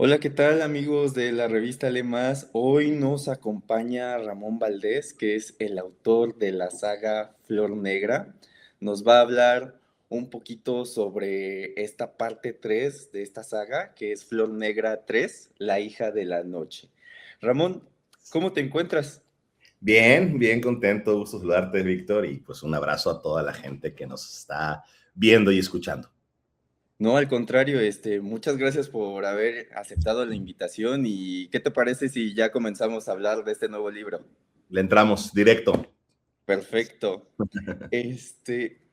Hola, ¿qué tal amigos de la revista Lee Más? Hoy nos acompaña Ramón Valdés, que es el autor de la saga Flor Negra. Nos va a hablar un poquito sobre esta parte 3 de esta saga, que es Flor Negra 3, la hija de la noche. Ramón, ¿cómo te encuentras? Bien, bien contento, gusto saludarte, Víctor, y pues un abrazo a toda la gente que nos está viendo y escuchando. No, al contrario, muchas gracias por haber aceptado la invitación y ¿qué te parece si ya comenzamos a hablar de este nuevo libro? Le entramos directo. Perfecto.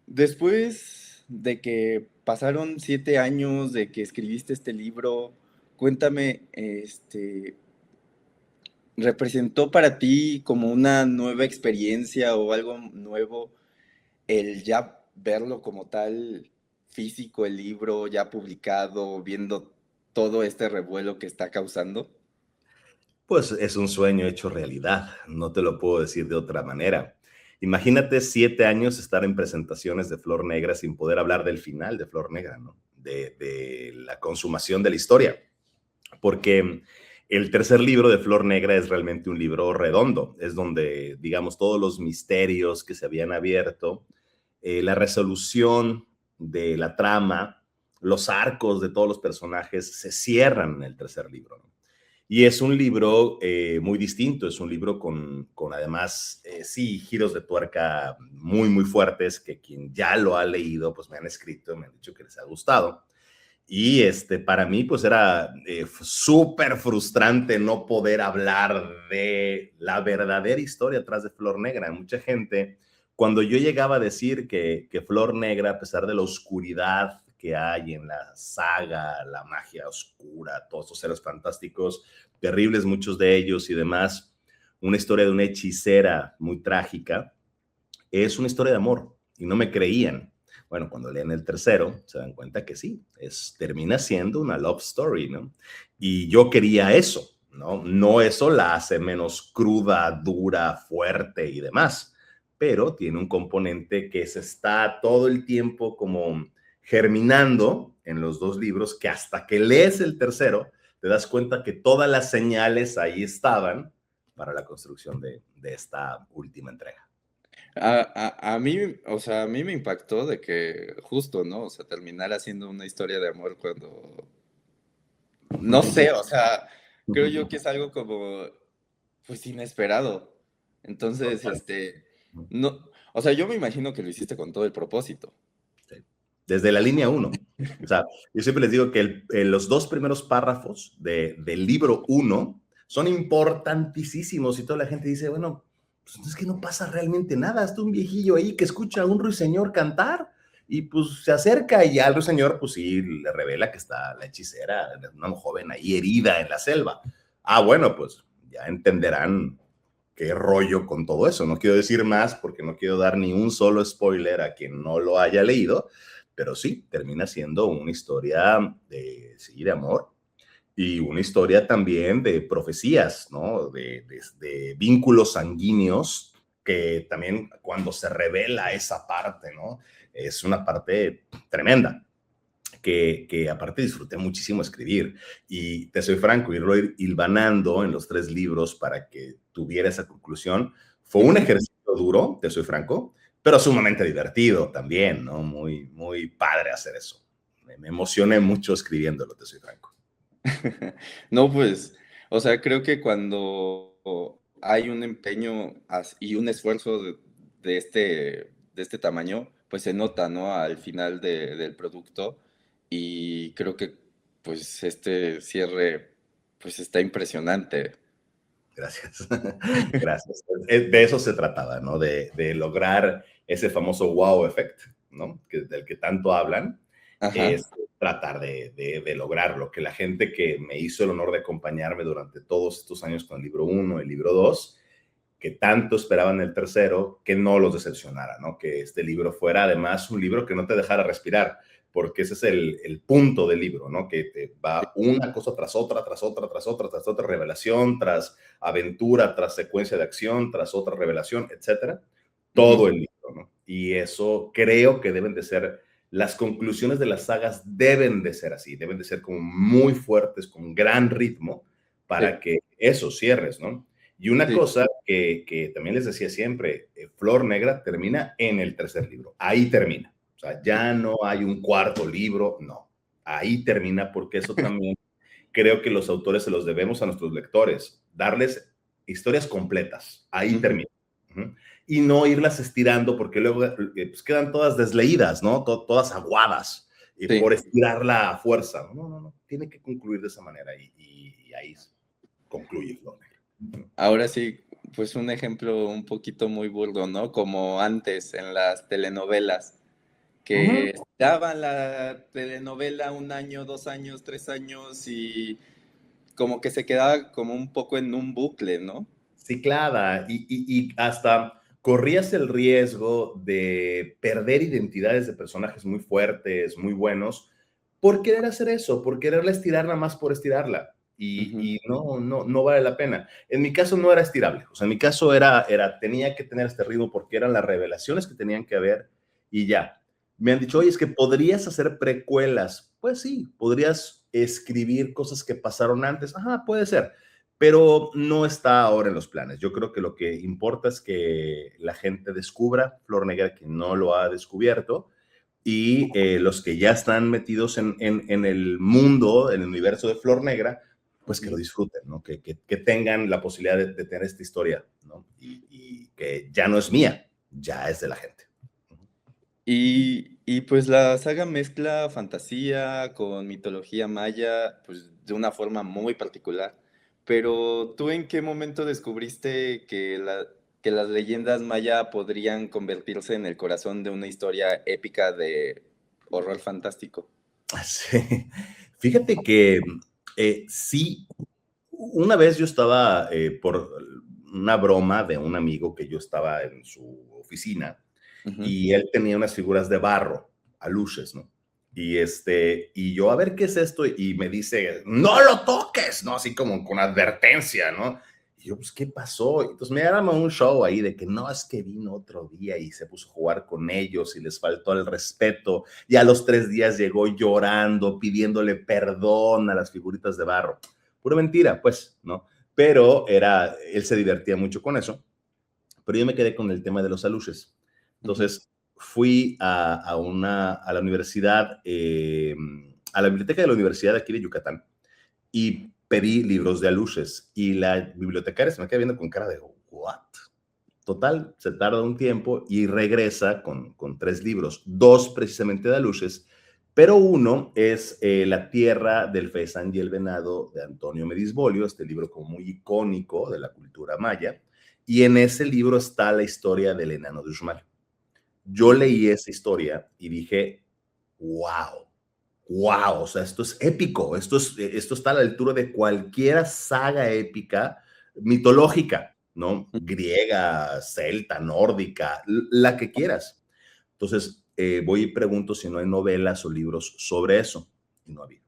Después de que pasaron 7 años de que escribiste este libro, cuéntame, ¿representó para ti como una nueva experiencia o algo nuevo el ya verlo como tal físico, el libro ya publicado, viendo todo este revuelo que está causando? Pues es un sueño hecho realidad, no te lo puedo decir de otra manera. Imagínate 7 años estar en presentaciones de Flor Negra sin poder hablar del final de Flor Negra, ¿no? De la consumación de la historia, porque el tercer libro de Flor Negra es realmente un libro redondo, es donde, digamos, todos los misterios que se habían abierto, la resolución de la trama, los arcos de todos los personajes se cierran en el tercer libro, ¿no? Y es un libro muy distinto, es un libro con además, sí, giros de tuerca muy, muy fuertes que quien ya lo ha leído, pues me han escrito, me han dicho que les ha gustado. Y para mí, pues era súper frustrante no poder hablar de la verdadera historia atrás de Flor Negra. Mucha gente, cuando yo llegaba a decir que Flor Negra, a pesar de la oscuridad que hay en la saga, la magia oscura, todos esos seres fantásticos, terribles muchos de ellos y demás, una historia de una hechicera muy trágica, es una historia de amor y no me creían. Bueno, cuando leen el tercero, se dan cuenta que sí, termina siendo una love story, ¿no? Y yo quería eso, ¿no? No eso la hace menos cruda, dura, fuerte y demás, pero tiene un componente que se está todo el tiempo como germinando en los dos libros, que hasta que lees el tercero, te das cuenta que todas las señales ahí estaban para la construcción de esta última entrega. A mí, o sea, a mí me impactó de que justo, ¿no? O sea, terminar haciendo una historia de amor cuando, no sé, o sea, creo yo que es algo como, pues, inesperado. Entonces, no, o sea, yo me imagino que lo hiciste con todo el propósito. Sí. Desde la línea uno. O sea, yo siempre les digo que los dos primeros párrafos del libro uno son importantísimos y toda la gente dice, bueno, pues es que no pasa realmente nada. Está un viejillo ahí que escucha a un ruiseñor cantar y pues se acerca y al ruiseñor pues sí le revela que está la hechicera, una joven ahí herida en la selva. Ah, bueno, pues ya entenderán qué rollo con todo eso. No quiero decir más porque no quiero dar ni un solo spoiler a quien no lo haya leído, pero sí, termina siendo una historia de, sí, de amor y una historia también de profecías, ¿no? De vínculos sanguíneos que también cuando se revela esa parte, ¿no? Es una parte tremenda que aparte disfruté muchísimo escribir. Y te soy franco, irlo hilvanando en los tres libros para que tuviera esa conclusión fue un Ujú. ejercicio duro, te soy franco, pero sumamente divertido también, ¿no? Muy, muy padre hacer eso. Me emocioné mucho escribiéndolo, te soy franco. No, pues, o sea, creo que cuando hay un empeño y un esfuerzo de este tamaño, pues se nota, ¿no? Al final del producto. Y creo que, pues, este cierre, pues, está impresionante. Gracias. Gracias. De eso se trataba, ¿no? De lograr ese famoso wow effect, ¿no? Del que tanto hablan, Ajá. es tratar de lograrlo, que la gente que me hizo el honor de acompañarme durante todos estos años con el libro uno, el libro 2, que tanto esperaban el tercero, que no los decepcionara, ¿no? Que este libro fuera además un libro que no te dejara respirar, porque ese es el punto del libro, ¿no? Que te va una cosa tras otra, tras otra, tras otra, tras otra, revelación, tras aventura, tras secuencia de acción, tras otra revelación, etcétera. Todo Ujú. el libro, ¿no? Y eso creo que deben de ser las conclusiones de las sagas deben de ser así, deben de ser como muy fuertes, con gran ritmo, para Sí, que eso cierres, ¿no? Y una sí. cosa que también les decía siempre, Flor Negra termina en el tercer libro, ahí termina. O sea, ya no hay un cuarto libro, no. Ahí termina porque eso también creo que los autores se los debemos a nuestros lectores, darles historias completas, ahí Ujú. termina. Uh-huh. Y no irlas estirando porque luego pues quedan todas desleídas, ¿no? Todas aguadas por Sí. estirarla a fuerza. No, no, no, tiene que concluir de esa manera y ahí concluye Flor Negra. Ahora sí, pues un ejemplo un poquito muy burdo, ¿no? Como antes en las telenovelas, Uh-huh. que daban la telenovela un año, 2 años, 3 años y como que se quedaba como un poco en un bucle, ¿no? Ciclada y hasta corrías el riesgo de perder identidades de personajes muy fuertes, muy buenos, por querer hacer eso, por quererla estirar nada más por estirarla. Ujú. Y no, no, no vale la pena. En mi caso no era estirable, o sea, en mi caso tenía que tener este ritmo porque eran las revelaciones que tenían que haber y ya. Me han dicho, oye, es que podrías hacer precuelas. Pues sí, podrías escribir cosas que pasaron antes. Ajá, puede ser, pero no está ahora en los planes. Yo creo que lo que importa es que la gente descubra Flor Negra, que no lo ha descubierto, y los que ya están metidos en el mundo, en el universo de Flor Negra, pues que lo Ujú. disfruten, ¿no? Que tengan la posibilidad de tener esta historia, ¿no? Y que ya no es mía, ya es de la gente. Y pues la saga mezcla fantasía con mitología maya, pues de una forma muy particular. Pero ¿tú en qué momento descubriste que las leyendas maya podrían convertirse en el corazón de una historia épica de horror fantástico? Sí. Fíjate que sí, una vez yo estaba por una broma de un amigo que yo estaba en su oficina Ujú. y él tenía unas figuras de barro, aluches, ¿no? Y yo, a ver qué es esto, y me dice, no lo toques, ¿no? Así como con advertencia, ¿no? Y yo, pues, ¿qué pasó? Entonces me arma un show ahí de que no, es que vino otro día y se puso a jugar con ellos y les faltó el respeto. Y a los 3 días llegó llorando, pidiéndole perdón a las figuritas de barro. Pura mentira, pues, ¿no? Pero él se divertía mucho con eso, pero yo me quedé con el tema de los aluches. Ujú. Entonces fui a la universidad, a la biblioteca de la universidad de aquí de Yucatán y pedí libros de aluches y la bibliotecaria se me queda viendo con cara de, ¿what? Total, se tarda un tiempo y regresa con 3 libros, 2 precisamente de aluches, pero uno es La tierra del faisán y el venado de Antonio Medisbolio, este libro como muy icónico de la cultura maya, y en ese libro está la historia del enano de Uxmal. Yo leí esa historia y dije, wow, wow, o sea, esto es épico, esto está a la altura de cualquier saga épica mitológica, ¿no? Griega, celta, nórdica, la que quieras. Entonces, voy y pregunto si no hay novelas o libros sobre eso, y no había.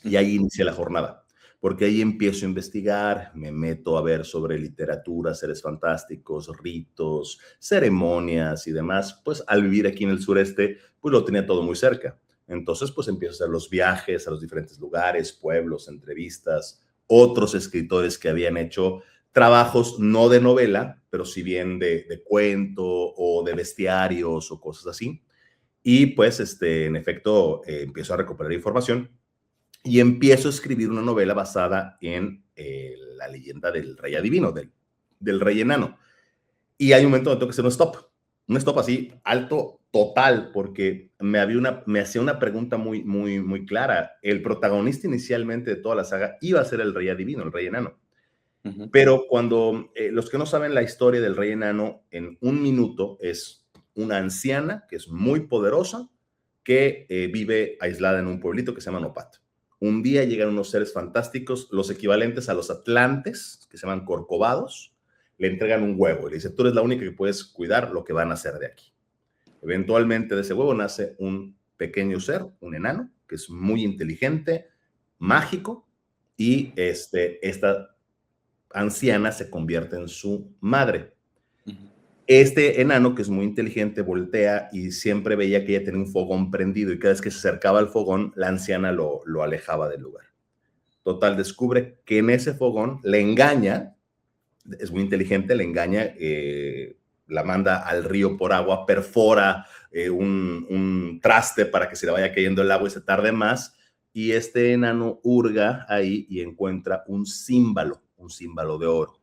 Y Ujú. ahí inicia la jornada, porque ahí empiezo a investigar, me meto a ver sobre literatura, seres fantásticos, ritos, ceremonias y demás. Pues al vivir aquí en el sureste, pues lo tenía todo muy cerca. Entonces, pues empiezo a hacer los viajes a los diferentes lugares, pueblos, entrevistas, otros escritores que habían hecho trabajos no de novela, pero si bien de cuento o de bestiarios o cosas así. Y pues, en efecto, empiezo a recuperar información y empiezo a escribir una novela basada en la leyenda del rey adivino, del rey enano. Y hay un momento donde tengo que hacer un stop así, alto, total, porque me hacía una pregunta muy, muy, muy clara. El protagonista inicialmente de toda la saga iba a ser el rey adivino, el rey enano. Ujú. Pero cuando los que no saben la historia del rey enano, en un minuto es una anciana que es muy poderosa, que vive aislada en un pueblito que se llama Nopat. Un día llegan unos seres fantásticos, los equivalentes a los atlantes, que se llaman corcovados, le entregan un huevo y le dice, tú eres la única que puedes cuidar lo que van a hacer de aquí. Eventualmente de ese huevo nace un pequeño ser, un enano, que es muy inteligente, mágico, y esta anciana se convierte en su madre. Ujú. Este enano, que es muy inteligente, voltea y siempre veía que ella tenía un fogón prendido y cada vez que se acercaba al fogón, la anciana lo alejaba del lugar. Total, descubre que en ese fogón le engaña, es muy inteligente, le engaña, la manda al río por agua, perfora un traste para que se le vaya cayendo el agua y se tarde más, y este enano hurga ahí y encuentra un címbalo de oro.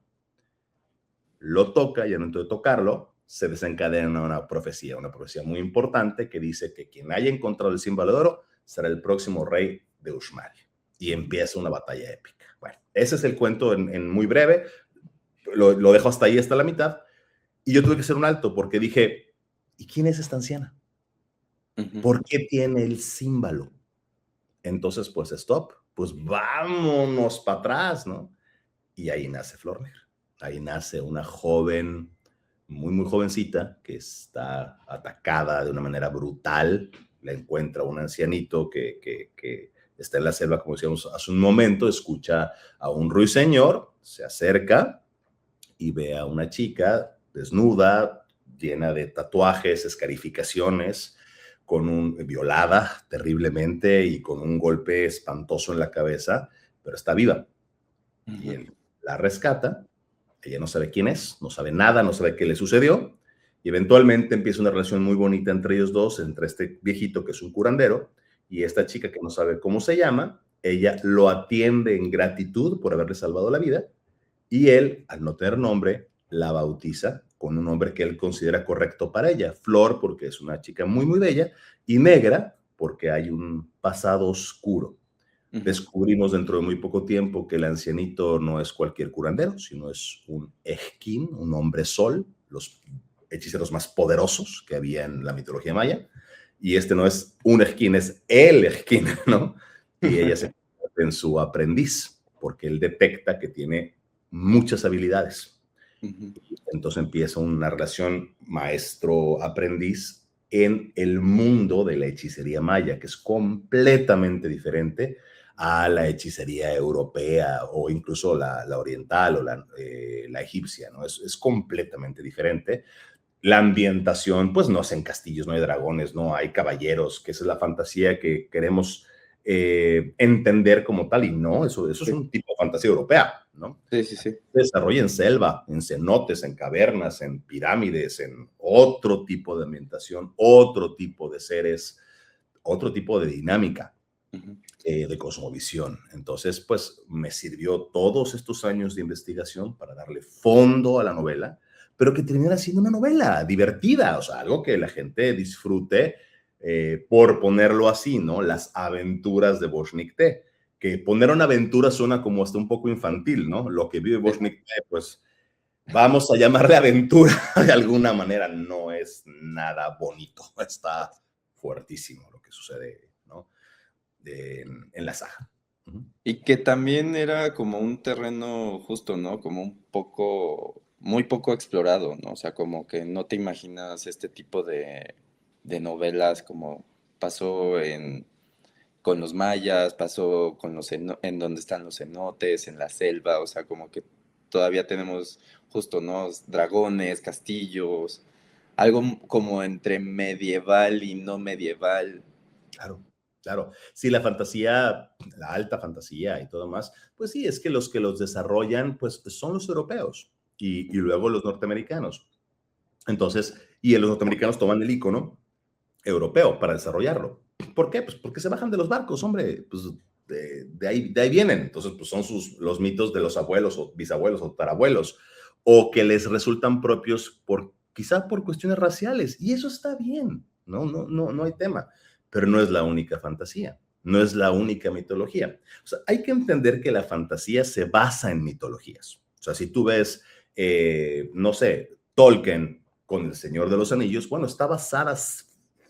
Lo toca y al momento de tocarlo se desencadena una profecía muy importante que dice que quien haya encontrado el címbalo de oro será el próximo rey de Uxmal. Y empieza una batalla épica. Bueno, ese es el cuento en muy breve. Lo dejo hasta ahí, hasta la mitad. Y yo tuve que hacer un alto porque dije, ¿y quién es esta anciana? ¿Por qué tiene el címbalo? Entonces, pues, stop. Pues vámonos para atrás, ¿no? Y ahí nace Flor Negra. Ahí nace una joven, muy, muy jovencita, que está atacada de una manera brutal. La encuentra un ancianito que está en la selva, como decíamos hace un momento, escucha a un ruiseñor, se acerca y ve a una chica desnuda, llena de tatuajes, escarificaciones, violada terriblemente y con un golpe espantoso en la cabeza, pero está viva. Y él la rescata. Ella no sabe quién es, no sabe nada, no sabe qué le sucedió, y eventualmente empieza una relación muy bonita entre ellos dos, entre este viejito que es un curandero y esta chica que no sabe cómo se llama. Ella lo atiende en gratitud por haberle salvado la vida, y él, al no tener nombre, la bautiza con un nombre que él considera correcto para ella: Flor, porque es una chica muy, muy bella, y Negra, porque hay un pasado oscuro. Descubrimos dentro de muy poco tiempo que el ancianito no es cualquier curandero, sino es un Ejquín, un hombre sol, los hechiceros más poderosos que había en la mitología maya. Y este no es un Ejquín, es el Ejquín, ¿no? Y ella se convierte en su aprendiz, porque él detecta que tiene muchas habilidades. Entonces empieza una relación maestro-aprendiz en el mundo de la hechicería maya, que es completamente diferente a la hechicería europea o incluso la oriental o la egipcia, ¿no? Es completamente diferente. La ambientación, pues no es en castillos, no hay dragones, no hay caballeros, que esa es la fantasía que queremos entender como tal, y no, eso es un tipo de fantasía europea, ¿no? Sí, sí, sí. Se desarrolla en selva, en cenotes, en cavernas, en pirámides, en otro tipo de ambientación, otro tipo de seres, otro tipo de dinámica, de cosmovisión. Entonces, pues me sirvió todos estos años de investigación para darle fondo a la novela, pero que terminara siendo una novela divertida, o sea, algo que la gente disfrute, por ponerlo así, ¿no? Las aventuras de Boschnick-Té, que poner una aventura suena como hasta un poco infantil, ¿no? Lo que vive Boschnick-Té, pues vamos a llamarle aventura de alguna manera, no es nada bonito, está fuertísimo lo que sucede, ¿no? En la saga. Y que también era como un terreno justo, ¿no? Como un poco, muy poco explorado, ¿no? O sea, como que no te imaginas este tipo de novelas como pasó con los mayas, pasó con en donde están los cenotes, en la selva, o sea, como que todavía tenemos justo, ¿no? Dragones, castillos, algo como entre medieval y no medieval. Claro, claro. Sí, la fantasía, la alta fantasía y todo más, pues sí, es que los desarrollan, pues son los europeos y luego los norteamericanos. Entonces, y los norteamericanos toman el icono europeo para desarrollarlo. ¿Por qué? Pues porque se bajan de los barcos, hombre, pues de ahí vienen. Entonces, pues son los mitos de los abuelos o bisabuelos o tarabuelos, o que les resultan propios quizá por cuestiones raciales, y eso está bien, no hay tema, pero no es la única fantasía, no es la única mitología. O sea, hay que entender que la fantasía se basa en mitologías. O sea, si tú ves, no sé, Tolkien con El Señor de los Anillos, bueno, está basada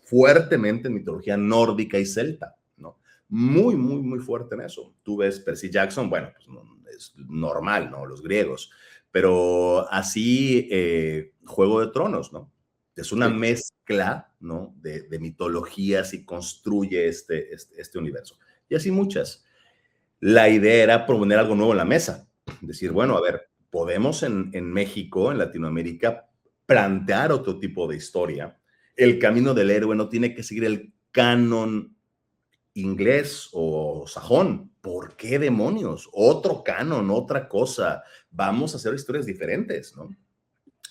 fuertemente en mitología nórdica y celta, ¿no? Muy, muy, muy fuerte en eso. Tú ves Percy Jackson, bueno, pues es normal, ¿no? Los griegos, pero así Juego de Tronos, ¿no? Es una Sí. mezcla, ¿no? De mitologías y construye este universo. Y así muchas. La idea era proponer algo nuevo en la mesa. Decir, bueno, a ver, podemos en México, en Latinoamérica, plantear otro tipo de historia. El camino del héroe no tiene que seguir el canon inglés o sajón. ¿Por qué demonios? Otro canon, otra cosa. Vamos a hacer historias diferentes, ¿no?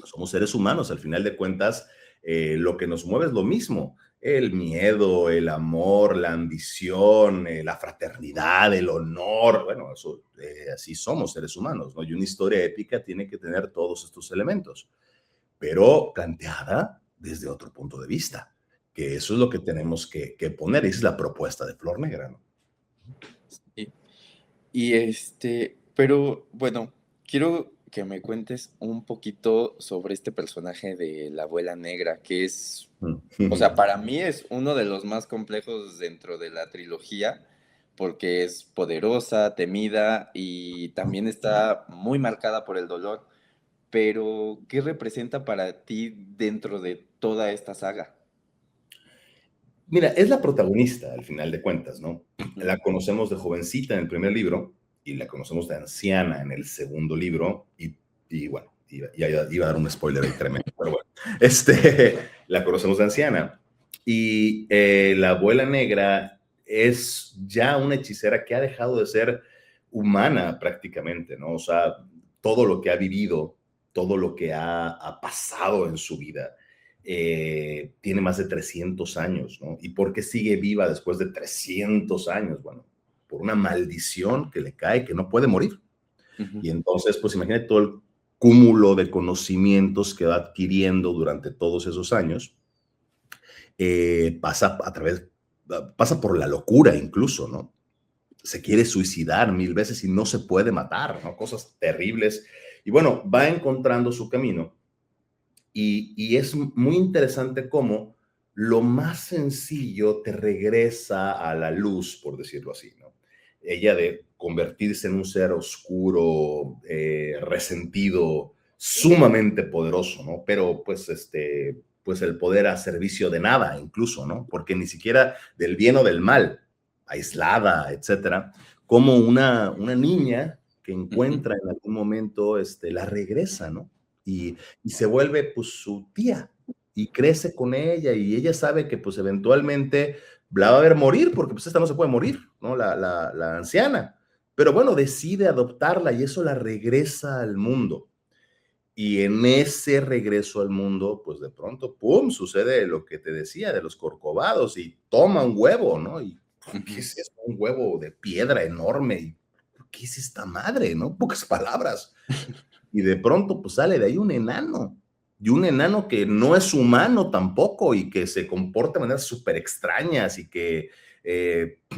Somos seres humanos, al final de cuentas, lo que nos mueve es lo mismo. El miedo, el amor, la ambición, la fraternidad, el honor. Bueno, eso, así somos seres humanos, ¿no? Y una historia épica tiene que tener todos estos elementos, pero planteada desde otro punto de vista, que eso es lo que tenemos que poner, y esa es la propuesta de Flor Negra, ¿no? Y, pero bueno, quiero que me cuentes un poquito sobre este personaje de la abuela negra, que es, o sea, para mí es uno de los más complejos dentro de la trilogía, porque es poderosa, temida y también está muy marcada por el dolor. Pero, ¿qué representa para ti dentro de toda esta saga? Mira, es la protagonista al final de cuentas, ¿no? Ujú. La conocemos de jovencita en el primer libro y la conocemos de anciana en el segundo libro y bueno, iba a dar un spoiler ahí tremendo, pero bueno, la conocemos de anciana y la abuela negra es ya una hechicera que ha dejado de ser humana prácticamente, ¿no? O sea, todo lo que ha vivido, todo lo que ha pasado en su vida, tiene más de 300 años, ¿no? ¿Y por qué sigue viva después de 300 años? Bueno, por una maldición que le cae, que no puede morir. Ujú. Y entonces, pues imagínate todo el cúmulo de conocimientos que va adquiriendo durante todos esos años, pasa a través, pasa por la locura incluso, ¿no? Se quiere suicidar 1000 veces y no se puede matar, ¿no? Cosas terribles. Y bueno, va encontrando su camino y es muy interesante cómo lo más sencillo te regresa a la luz, por decirlo así, ¿no? Ella de convertirse en un ser oscuro, resentido, sumamente poderoso, ¿no? Pero pues pues el poder a servicio de nada, incluso, ¿no? Porque ni siquiera del bien o del mal, aislada, etcétera, como una niña que Ujú. encuentra en algún momento, la regresa, ¿no? Y se vuelve pues su tía y crece con ella y ella sabe que pues eventualmente la va a ver morir porque pues esta no se puede morir, ¿no? La anciana. Pero bueno, decide adoptarla y eso la regresa al mundo. Y en ese regreso al mundo, pues de pronto, ¡pum!, sucede lo que te decía de los corcovados y toma un huevo, ¿no? Y ¿qué Ujú. es eso? Un huevo de piedra enorme. Y, ¿qué es esta madre, no? Pocas palabras. Y de pronto, pues sale de ahí un enano. Y un enano que no es humano tampoco y que se comporta de maneras súper extrañas y que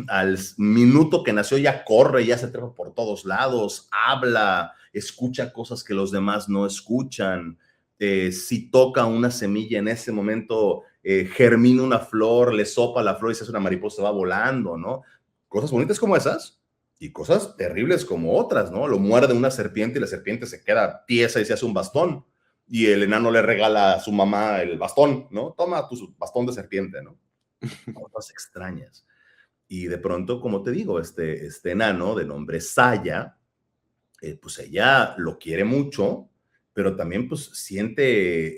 al minuto que nació ya corre, ya se trepa por todos lados, habla, escucha cosas que los demás no escuchan. Si toca una semilla en ese momento, germina una flor, le sopa la flor y se hace una mariposa, va volando, ¿no? Cosas bonitas como esas y cosas terribles como otras, ¿no? Lo muerde una serpiente y la serpiente se queda tiesa y se hace un bastón. Y el enano le regala a su mamá el bastón, ¿no? Toma tu bastón de serpiente, ¿no? Cosas extrañas. Y de pronto, como te digo, este enano de nombre Saya, pues ella lo quiere mucho, pero también pues siente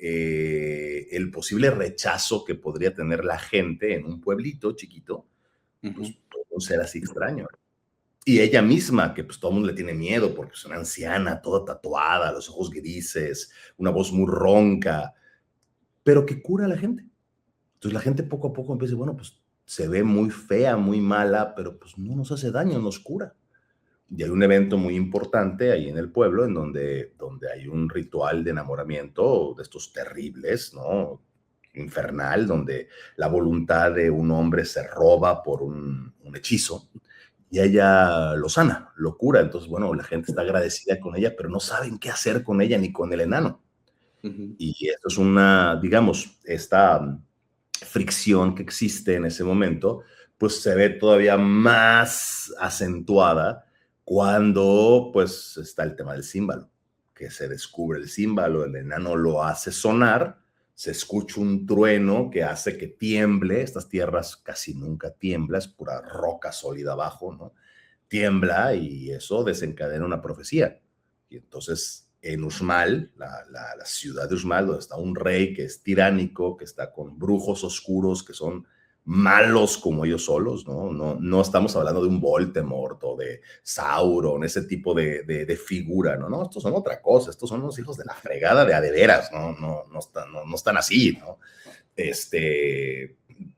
el posible rechazo que podría tener la gente en un pueblito chiquito, pues Ujú. por un ser así extraño. Y ella misma, que pues todo el mundo le tiene miedo porque es una anciana, toda tatuada, los ojos grises, una voz muy ronca, pero que cura a la gente. Entonces la gente poco a poco empieza, bueno, pues se ve muy fea, muy mala, pero pues no nos hace daño, nos cura. Y hay un evento muy importante ahí en el pueblo en donde hay un ritual de enamoramiento de estos terribles, ¿no? Infernal, donde la voluntad de un hombre se roba por un hechizo y ella lo sana, lo cura. Entonces, bueno, la gente está agradecida con ella, pero no saben qué hacer con ella ni con el enano. Ujú. Y esto es una, digamos, esta fricción que existe en ese momento, pues se ve todavía más acentuada cuando pues está el tema del címbalo, que se descubre el címbalo, el enano lo hace sonar, se escucha un trueno que hace que tiemble, estas tierras casi nunca tiembla, es pura roca sólida abajo, ¿no? Tiembla y eso desencadena una profecía. Y entonces en Uxmal, la ciudad de Uxmal, donde está un rey que es tiránico, que está con brujos oscuros que son malos como ellos solos, ¿no? No estamos hablando de un Voldemort o de Sauron, ese tipo de figura, ¿no? No, estos son otra cosa, estos son los hijos de la fregada de a de veras, no están así, ¿no?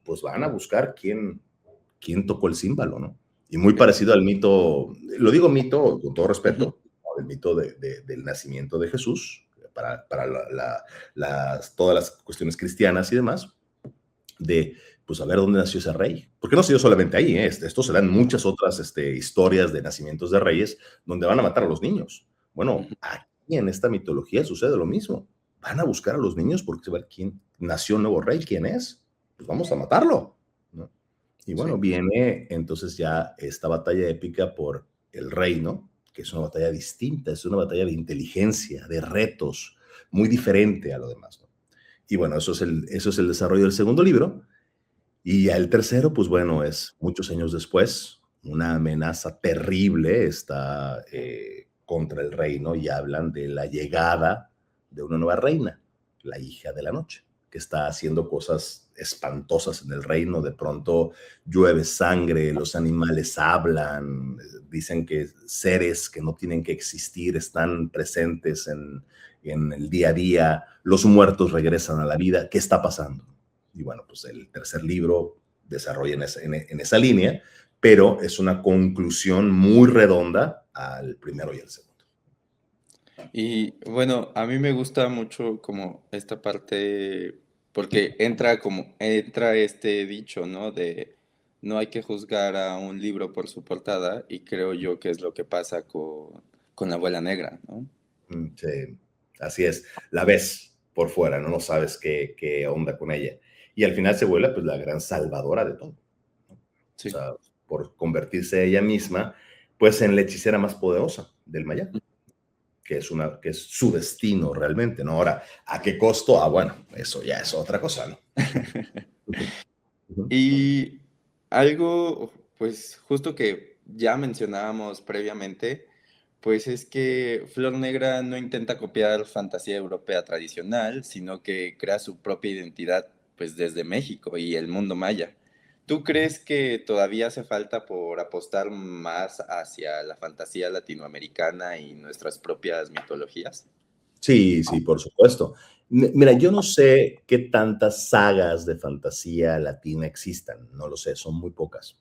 Pues van a buscar quién tocó el címbalo, ¿no? Y muy parecido al mito, lo digo mito con todo respeto, el mito del nacimiento de Jesús, para todas las cuestiones cristianas y demás, de pues a ver dónde nació ese rey. Porque no se dio solamente ahí, esto se da en muchas otras historias de nacimientos de reyes donde van a matar a los niños. Bueno, aquí en esta mitología sucede lo mismo. Van a buscar a los niños porque se va a ver quién nació un nuevo rey, quién es. Pues vamos a matarlo, ¿no? Y bueno, viene entonces ya esta batalla épica por el reino, que es una batalla distinta, es una batalla de inteligencia, de retos, muy diferente a lo demás, ¿no? Y bueno, eso es el desarrollo del segundo libro. Y ya el tercero, pues bueno, es muchos años después, una amenaza terrible está contra el reino y hablan de la llegada de una nueva reina, la hija de la noche, que está haciendo cosas espantosas en el reino. De pronto llueve sangre, los animales hablan, dicen que seres que no tienen que existir están presentes en el día a día, los muertos regresan a la vida. ¿Qué está pasando? Y bueno, pues el tercer libro desarrolla en esa línea, pero es una conclusión muy redonda al primero y al segundo. Y bueno, a mí me gusta mucho como esta parte, porque entra este dicho, ¿no? De no hay que juzgar a un libro por su portada, y creo yo que es lo que pasa con La Abuela Negra, ¿no? Sí, así es. La ves por fuera, no sabes qué onda con ella. Y al final se vuelve pues la gran salvadora de todo, ¿no? O Sí. sea, por convertirse ella misma pues en la hechicera más poderosa del Maya, que es su destino realmente, ¿no? Ahora, ¿a qué costo? Ah, bueno, eso ya es otra cosa, ¿no? Y algo, pues justo que ya mencionábamos previamente, pues es que Flor Negra no intenta copiar fantasía europea tradicional, sino que crea su propia identidad, pues desde México y el mundo maya. ¿Tú crees que todavía hace falta por apostar más hacia la fantasía latinoamericana y nuestras propias mitologías? Sí, sí, por supuesto. Mira, yo no sé qué tantas sagas de fantasía latina existan, no lo sé, son muy pocas.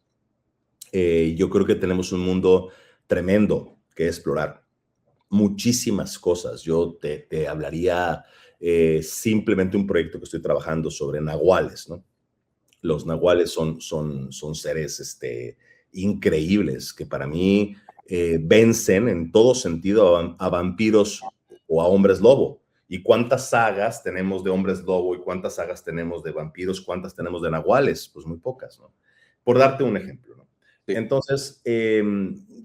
Yo creo que tenemos un mundo tremendo que explorar, muchísimas cosas. Yo te hablaría simplemente un proyecto que estoy trabajando sobre nahuales, ¿no? Los nahuales son seres increíbles que para mí vencen en todo sentido a vampiros o a hombres lobo. ¿Y cuántas sagas tenemos de hombres lobo y cuántas sagas tenemos de vampiros? ¿Cuántas tenemos de nahuales? Pues muy pocas, ¿no? Por darte un ejemplo, ¿no? Sí. Entonces,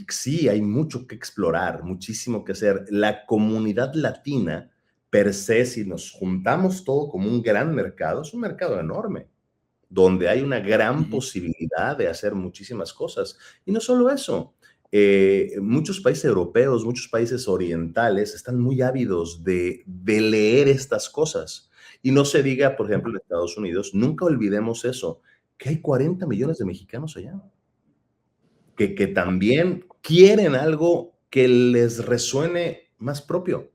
sí, hay mucho que explorar, muchísimo que hacer. La comunidad latina, per se, si nos juntamos todo como un gran mercado, es un mercado enorme donde hay una gran Ujú. posibilidad de hacer muchísimas cosas. Y no solo eso, muchos países europeos, muchos países orientales están muy ávidos de leer estas cosas. Y no se diga, por ejemplo, en Estados Unidos, nunca olvidemos eso, que hay 40 millones de mexicanos allá, que también quieren algo que les resuene más propio.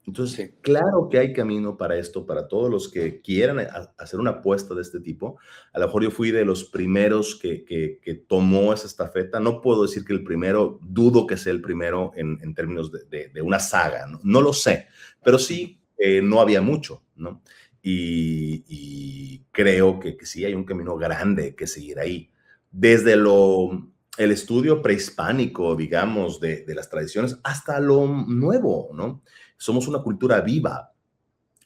Entonces, Sí. claro que hay camino para esto, para todos los que quieran hacer una apuesta de este tipo. A lo mejor yo fui de los primeros que tomó esa estafeta. No puedo decir que el primero, dudo que sea el primero en términos de una saga, ¿no? No lo sé, pero Ujú. sí no había mucho, ¿no? Y creo que sí hay un camino grande que seguir ahí. Desde el estudio prehispánico, digamos, de las tradiciones, hasta lo nuevo, ¿no? Somos una cultura viva.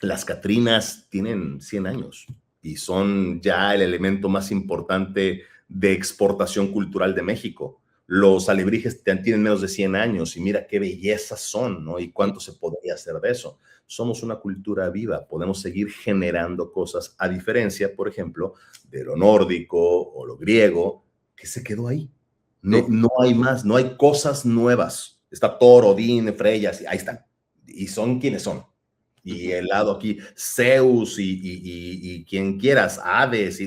Las Catrinas tienen 100 años y son ya el elemento más importante de exportación cultural de México. Los alebrijes tienen menos de 100 años y mira qué bellezas son, ¿no? Y cuánto se podría hacer de eso. Somos una cultura viva, podemos seguir generando cosas, a diferencia, por ejemplo, de lo nórdico o lo griego, que se quedó ahí. No, Sí. no hay más, no hay cosas nuevas. Está Thor, Odín, Freya, ahí están y son quienes son. Y el lado aquí, Zeus y quien quieras, Hades,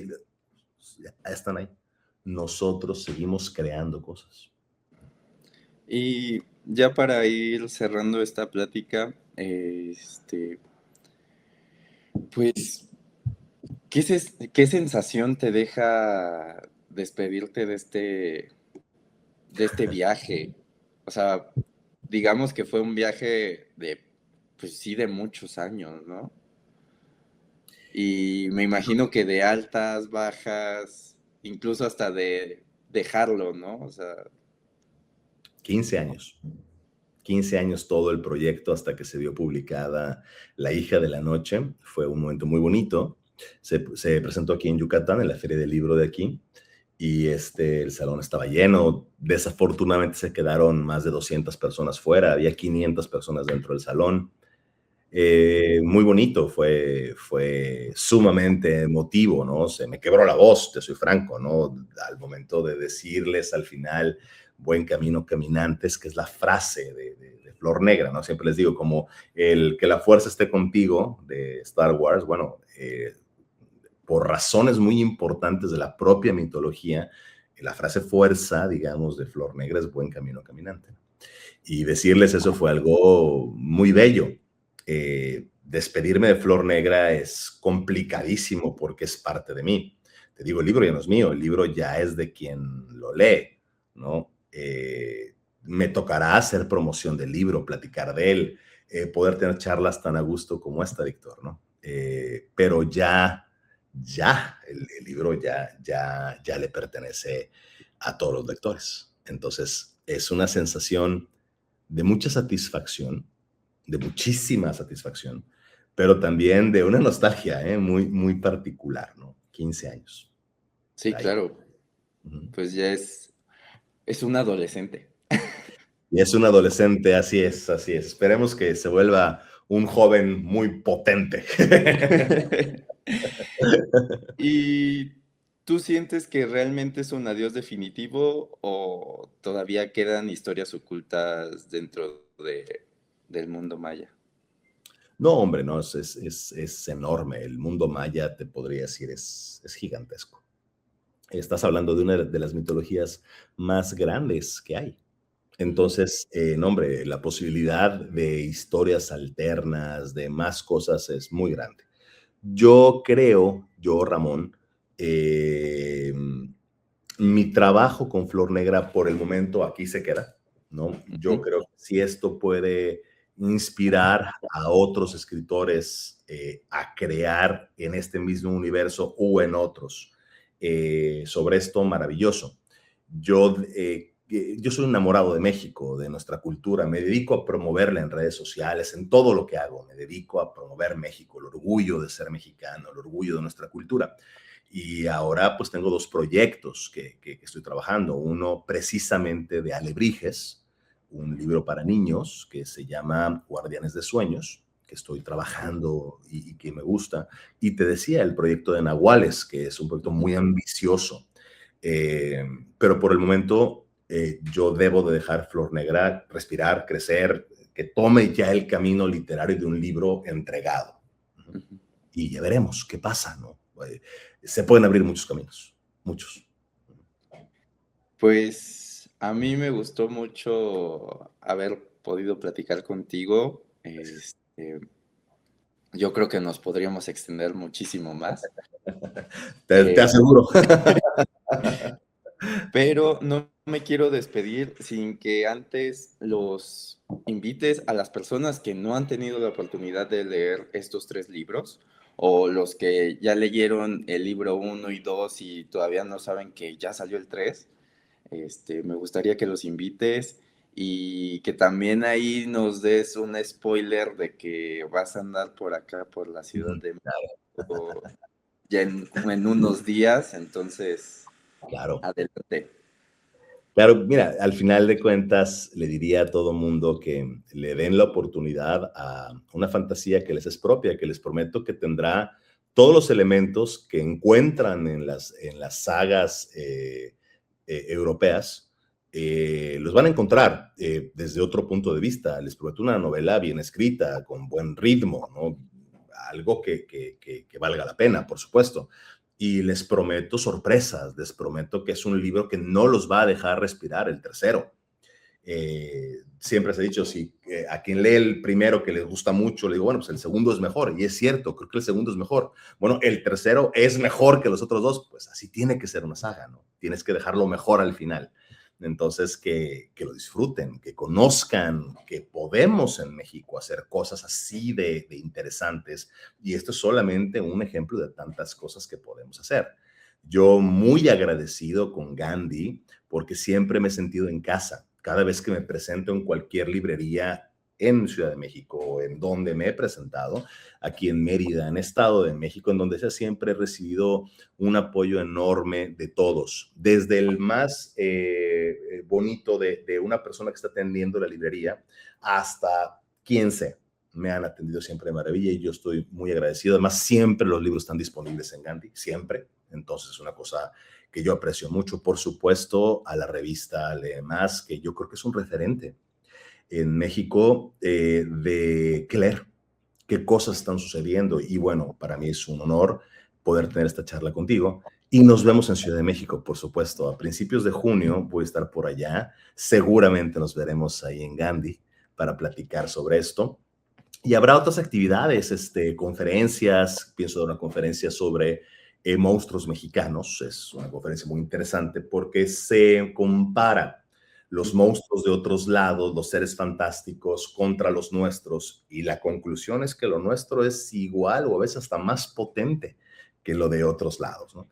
están ahí. Nosotros seguimos creando cosas. Y ya para ir cerrando esta plática, pues, ¿qué sensación te deja despedirte de este viaje? O sea, digamos que fue un viaje pues sí, de muchos años, ¿no? Y me imagino que de altas, bajas, incluso hasta de dejarlo, ¿no? O sea, 15 años. 15 años todo el proyecto hasta que se vio publicada La hija de la noche. Fue un momento muy bonito. Se presentó aquí en Yucatán, en la Feria del Libro de aquí, y el salón estaba lleno. Desafortunadamente se quedaron más de 200 personas fuera, había 500 personas dentro del salón. Muy bonito, fue sumamente emotivo, ¿no? Se me quebró la voz, te soy franco, ¿no? Al momento de decirles al final, buen camino caminantes, que es la frase de Flor Negra, ¿no? Siempre les digo, como el que la fuerza esté contigo de Star Wars, bueno, por razones muy importantes de la propia mitología, la frase fuerza, digamos, de Flor Negra es buen camino caminante. Y decirles eso fue algo muy bello. Despedirme de Flor Negra es complicadísimo porque es parte de mí. Te digo, el libro ya no es mío, el libro ya es de quien lo lee, ¿no? Me tocará hacer promoción del libro, platicar de él, poder tener charlas tan a gusto como esta, Víctor, ¿no? Pero el libro ya le pertenece a todos los lectores. Entonces, es una sensación de mucha satisfacción, de muchísima satisfacción, pero también de una nostalgia muy, muy particular, ¿no? 15 años. sí, Ahí. claro, pues ya es un adolescente. Y es un adolescente, así es, así es. Esperemos que se vuelva un joven muy potente. ¿Y tú sientes que realmente es un adiós definitivo o todavía quedan historias ocultas dentro del mundo maya? No, hombre, no, es enorme. El mundo maya, te podría decir, es gigantesco. Estás hablando de una de las mitologías más grandes que hay. Ujú. Entonces, no, hombre, la posibilidad de historias alternas, de más cosas es muy grande. Yo creo, Ramón, eh, mi trabajo con Flor Negra por el momento aquí se queda, ¿no? Yo Ujú. creo que si esto puede inspirar a otros escritores a crear en este mismo universo o en otros sobre esto, maravilloso. Yo soy un enamorado de México, de nuestra cultura, me dedico a promoverla en redes sociales, en todo lo que hago, me dedico a promover México, el orgullo de ser mexicano, el orgullo de nuestra cultura. Y ahora pues tengo dos proyectos que estoy trabajando. Uno precisamente de Alebrijes, un libro para niños que se llama Guardianes de Sueños, que estoy trabajando y que me gusta. Y te decía el proyecto de Nahuales, que es un proyecto Ujú. muy ambicioso. Pero por el momento yo debo de dejar Flor Negra respirar, crecer, que tome ya el camino literario de un libro entregado. Ujú. Y ya veremos qué pasa, ¿no? Se pueden abrir muchos caminos, muchos. Pues a mí me gustó mucho haber podido platicar contigo. Yo creo que nos podríamos extender muchísimo más, Te eh, aseguro. pero no me quiero despedir sin que antes los invites a las personas que no han tenido la oportunidad de leer estos tres libros o los que ya leyeron el libro uno y 2 y todavía no saben que ya salió el 3. Me gustaría que los invites y que también ahí nos des un spoiler de que vas a andar por acá, por la Ciudad de México, ya en unos días, entonces, Claro, adelante. claro, mira, al final de cuentas le diría a todo mundo que le den la oportunidad a una fantasía que les es propia, que les prometo que tendrá todos los elementos que encuentran en las sagas europeas, los van a encontrar desde otro punto de vista. Les prometo una novela bien escrita, con buen ritmo, ¿no? Algo que valga la pena, por supuesto. Y les prometo sorpresas, les prometo que es un libro que no los va a dejar respirar el tercero. Siempre se ha dicho, si a quien lee el primero que les gusta mucho, le digo, bueno, pues el segundo es mejor, y es cierto, creo que el segundo es mejor. Bueno, el tercero es mejor que los otros dos, pues así tiene que ser una saga, ¿no? Tienes que dejarlo mejor al final. Entonces, que lo disfruten, que conozcan que podemos en México hacer cosas así de interesantes, y esto es solamente un ejemplo de tantas cosas que podemos hacer. Yo muy agradecido con Gandhi porque siempre me he sentido en casa. Cada vez que me presento en cualquier librería en Ciudad de México o en donde me he presentado, aquí en Mérida, en Estado de México, en donde sea, siempre he recibido un apoyo enorme de todos, desde el más bonito de una persona que está atendiendo la librería hasta quien sea. Me han atendido siempre de maravilla y yo estoy muy agradecido. Además, siempre los libros están disponibles en Gandhi, siempre. Entonces, es una cosa que yo aprecio mucho. Por supuesto, a la revista Lee Más, que yo creo que es un referente en México de leer qué cosas están sucediendo. Y bueno, para mí es un honor poder tener esta charla contigo. Y nos vemos en Ciudad de México, por supuesto. A principios de junio voy a estar por allá. Seguramente nos veremos ahí en Gandhi para platicar sobre esto. Y habrá otras actividades, conferencias. Pienso dar una conferencia sobre monstruos mexicanos. Es una conferencia muy interesante porque se compara los monstruos de otros lados, los seres fantásticos contra los nuestros, y la conclusión es que lo nuestro es igual o a veces hasta más potente que lo de otros lados, ¿no?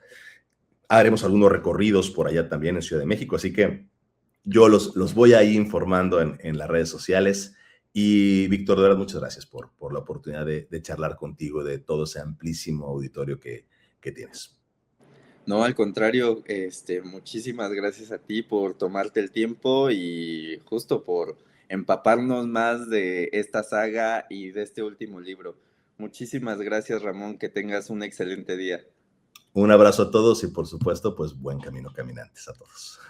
Haremos algunos recorridos por allá también en Ciudad de México, así que yo los voy a ir informando en las redes sociales. Y Víctor, de verdad, muchas gracias por la oportunidad de charlar contigo, de todo ese amplísimo auditorio que tienes. No, al contrario, muchísimas gracias a ti por tomarte el tiempo y justo por empaparnos más de esta saga y de este último libro. Muchísimas gracias, Ramón, que tengas un excelente día. Un abrazo a todos y por supuesto, pues buen camino caminantes a todos.